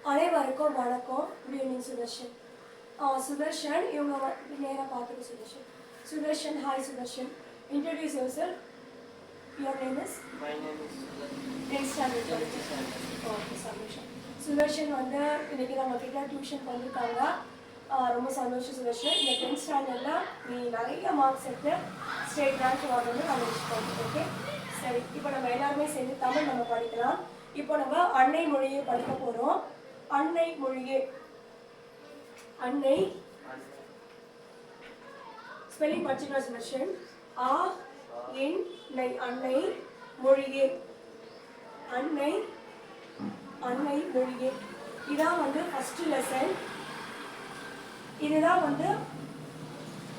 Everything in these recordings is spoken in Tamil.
அனைவருக்கும் வணக்கம். Good evening Sudarshan. சுதர்ஷன் இவங்க நேராக பார்த்துட்டு Sudarshan. Sudarshan, hi Sudarshan. Introduce yourself. Your name is? My name is Sudarshan. Tenth standard படிச்சு. ஓகே, சந்தோஷம். சுதர்ஷன் வந்து இன்னைக்கு நம்ம கிட்ட டியூஷன் வந்திருக்காங்க. ரொம்ப சந்தோஷம் சுதர்ஷன். இந்த 10th ஸ்டாண்டர்டில் நீ நிறைய மார்க்ஸ் எடுத்து ஸ்டேட் ரேங்க் வாங்கணும்னு நான் விஷ் பண்ணுறேன். ஓகே, சரி. இப்போ நம்ம எல்லாருமே சேர்ந்து தமிழ் நம்ம படிக்கலாம். இப்போ நம்ம அன்னை மொழியை படிக்க போகிறோம். அன்னை மொழியே, அன்னை ஸ்பெல்லிங் படிச்சுக்கலாம் சுதர்ஷன். ஆ என் நை, அன்னை மொழியே, அன்னை அன்னை மொழியே. இதான் வந்து ஃபர்ஸ்ட் லெசன். இதுதான் வந்து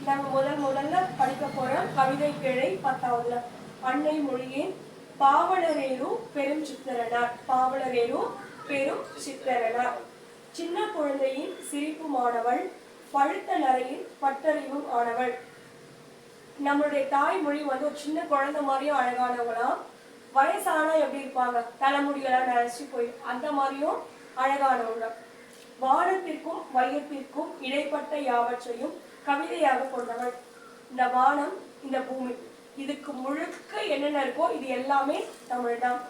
நாங்கள் முதல்ல படிக்க போகிற கவிதை பிழை 10வதுல. அன்னை மொழியே. பாவலரேரு பெரும் சித்திரனார், பாவலரேரு பெரும் சித்திரனார். சின்ன குழந்தையின் சிரிப்புமானவள், பழுத்த நரையின் பட்டறிவும் ஆனவள். நம்மளுடைய தாய்மொழி வந்து ஒரு சின்ன குழந்தை மாதிரியும் அழகானவங்களாம். வயசானா எப்படி இருப்பாங்க, தலைமுடியெல்லாம் நினைச்சு போய் அந்த மாதிரியும் அழகானவங்க. வானத்திற்கும் வையத்திற்கும் இடைப்பட்ட யாவற்றையும் கவிதையாக கொண்டவள். இந்த வானம், இந்த பூமி, இதுக்கு முழுக்க என்னென்ன இருக்கோ இது எல்லாமே தமிழ்தான்.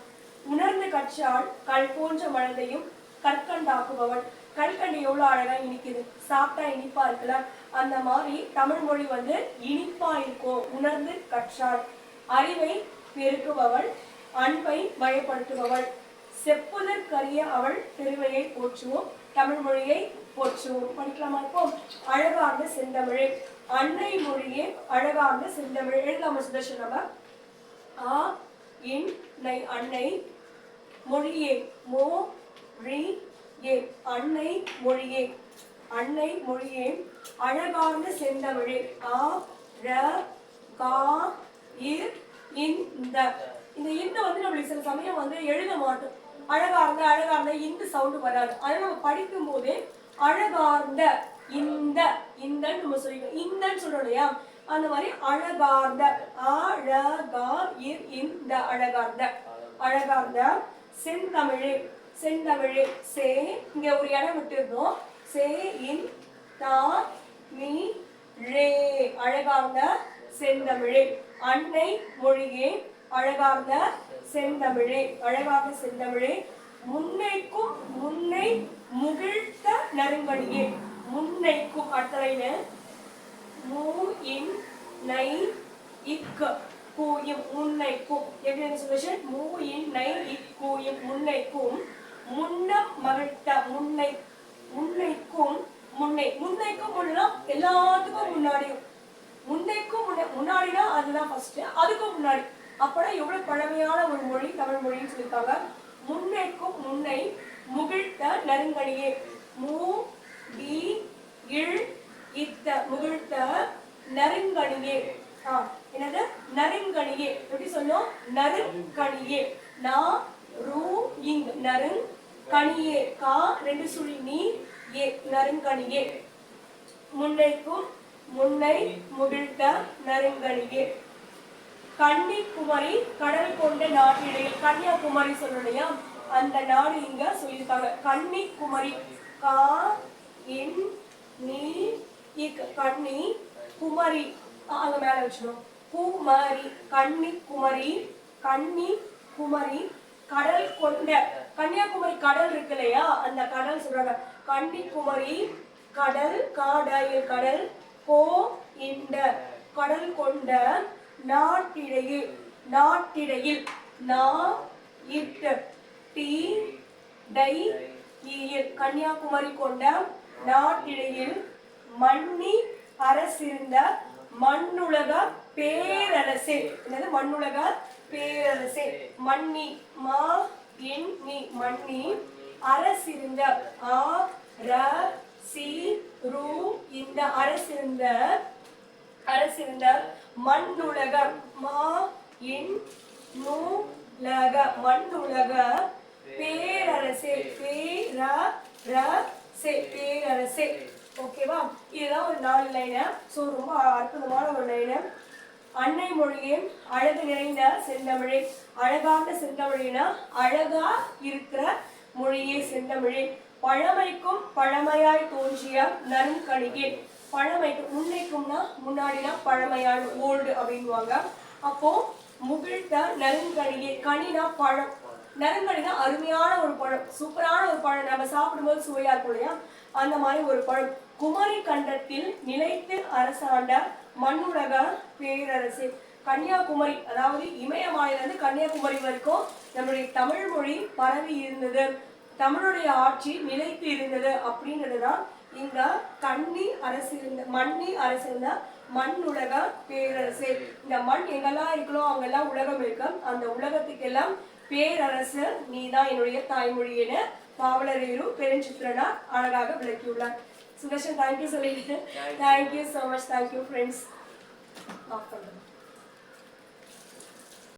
உணர்ந்து கற்றால் கல் போன்ற மனதையும் கற்கண்டாக்குபவள். கல்கண்டு எவ்வளோ அழகா இனிக்குது, சாப்பிட்டா இனிப்பா இருக்குல்ல, அந்த மாதிரி தமிழ் மொழி வந்து இனிப்பா இருக்கும். உணர்ந்து கற்றால். அறிவை பெருக்குபவள், அன்பை மயப்படுத்துபவள். செப்புதற்கரிய அவள் பெருமையை போற்றுவோம், தமிழ் மொழியை போற்றுவோம். படிக்கலாமா? இப்போ அழகார்ந்த செந்தமிழே. அன்னை மொழியே அழகார்ந்த செந்தமிழ். எழுதாம சுதர்ஷன். நம்ம ஆ இன் நை, அன்னை மொழியே, மோ ழி ஏ, அன்னை மொழியே, அன்னை மொழியே. அழகார்ந்த செந்தமிழே. ஆ ர கா இர் இந்த இந்த வந்து நம்மளுக்கு சில சமயம் வந்து எழுத மாட்டோம். அழகார்ந்த அழகார்ந்த இந்த சவுண்டு வராது. அதனால நம்ம படிக்கும் போதே அழகார்ந்த இந்த இந்தன்னு நம்ம சொல்லிக்கணும். இந்தன்னு சொல்றோம் இல்லையா, அந்த மாதிரி அழகார்ந்த அழகா இர் இந்த, அழகார்ந்த அழகார்ந்த செந்தமிழே. செந்தமிழே. சே இங்க ஒரு இடம் விட்டு இருந்தோம். சே இன் தா மீ ரே, அழகார்ந்த செந்தமிழே. அன்னை மொழியே அழகார்ந்த செந்தமிழே, அழகார்ந்த செந்தமிழே. முன்னைக்கும் முன்னை முகிழ்த்த நறுங்கணியே. முன்னைக்கும் அடுத்தலையில மூ இன் நை இக்கு கூயும், முன்னைக்கும். எப்படி சொல்லுவேன்? மூ இன் நை இக்கூயும், முன்னைக்கும். முன்னம் மகிழ்த்த, முன்னை முன்னைக்கும் முன்னை. முன்னைக்கும் முன்னா எல்லாத்துக்கும் முன்னாடியும். முன்னைக்கும் முன்னாடினா அதுதான் ஃபர்ஸ்ட், அதுக்கும் முன்னாடி. அப்பனா எவ்வளவு பழமையான ஒரு மொழி தமிழ் மொழின்னு சொல்லியிருக்காங்க. முன்னைக்கும் முன்னை முகிழ்த்த நறுங்கணியே. மூ டி இழ் இத்த, முகிழ்த்த நறுங்கணியே. என்னது? நறுங்கணியே. எப்படி சொல்லும்? நறுங்கணியே. நா ரூ இங், நறுங் கணியே. கா ரெண்டு சுழி நீ ஏ, நறுங்கணியே. முன்னைக்கும் முன்னை முகிழ்த்த நறுங்கணியே. கன்னிக்குமரி கடல் கொண்ட நாட்டிடையில். கன்னியாகுமரி சொல்லலையா, அந்த நாடு இங்க சொல்லியிருக்காங்க. கன்னிக்குமரி. கா இன் நீ இக், கன்னி குமரி. அங்க மேல வச்சிடும். குமரி, கன்னிக்குமரி. கன்னி குமரி கடல் கொண்ட. கன்னியாகுமரி கடல் இருக்கு இல்லையா, அந்த கடல் சொல்றாங்க. கன்னிக்குமரி கடல், காடாயில் கடல், கோ இந்த கடல் கொண்ட நாட்டிடையில். நாட்டிடையில் நா இட்டு டி டை ஈயில், கன்னியாகுமரி கொண்ட நாட்டிடையில். மன்னி அரசிருந்த மண்ணுலக பேரரசே. என்னது? மண்ணுலக பேரரசே. மன்னி மா இன் நீ, மன்னி. அரசிருந்த ஆ ர சி ரு இந்த, அரசிருந்த அரசிருந்த மண்ணுலக மா இன் நூ லக, மண்ணுலக பேரரசே. பேரரசே, பேரரசே. ஓகேவா? இதுதான் ஒரு 4 லைனு. ஸோ ரொம்ப அற்புதமான ஒரு லைனு. அன்னை மொழியே அழகு நிறைந்த செந்தமிழே. அழகான செந்தமிழினா அழகா இருக்கிற மொழியே செந்தமிழே. பழமைக்கும் பழமையாய் தோன்றிய நறுங்கணிகே. பழமைக்கு முன்னைக்கும்னா முன்னாடினா பழமையான ஓல்டு அப்படின்வாங்க. அப்போ முகிழ்த்த நறுங்கணிகே, கனினா பழம், நறுங்கணினா அருமையான ஒரு பழம், சூப்பரான ஒரு பழம், நம்ம சாப்பிடும்போது சுவையா இருக்கும் இல்லையா, அந்த மாதிரி ஒரு பழம். குமரி கண்டத்தில் நிலைத்து அரசாண்ட மண்ணுலக பேரரசு. கன்னியாகுமரி, அதாவது இமயமலையிலிருந்து கன்னியாகுமரி வரைக்கும் நம்மளுடைய தமிழ் மொழி பரவி இருந்தது, தமிழுடைய ஆட்சி நிலைத்து இருந்தது அப்படின்றதுதான் இங்க கன்னி அரசு இருந்த மண்ணி அரசு இருந்த மண்ணுலக பேரரசு. இந்த மண் எங்கெல்லாம் இருக்கோ அங்கெல்லாம் உலகம் இருக்கு, அந்த உலகத்துக்கெல்லாம் பேரரசு நீதான் என்னுடைய தாய்மொழி என பாவலரேறு பெருஞ்சித்திரனார் அழகாக விளக்கியுள்ளார். சுதர்ஷன் தேங்க்யூ சொல்லிட்டு. Thank you so much. Thank you friends.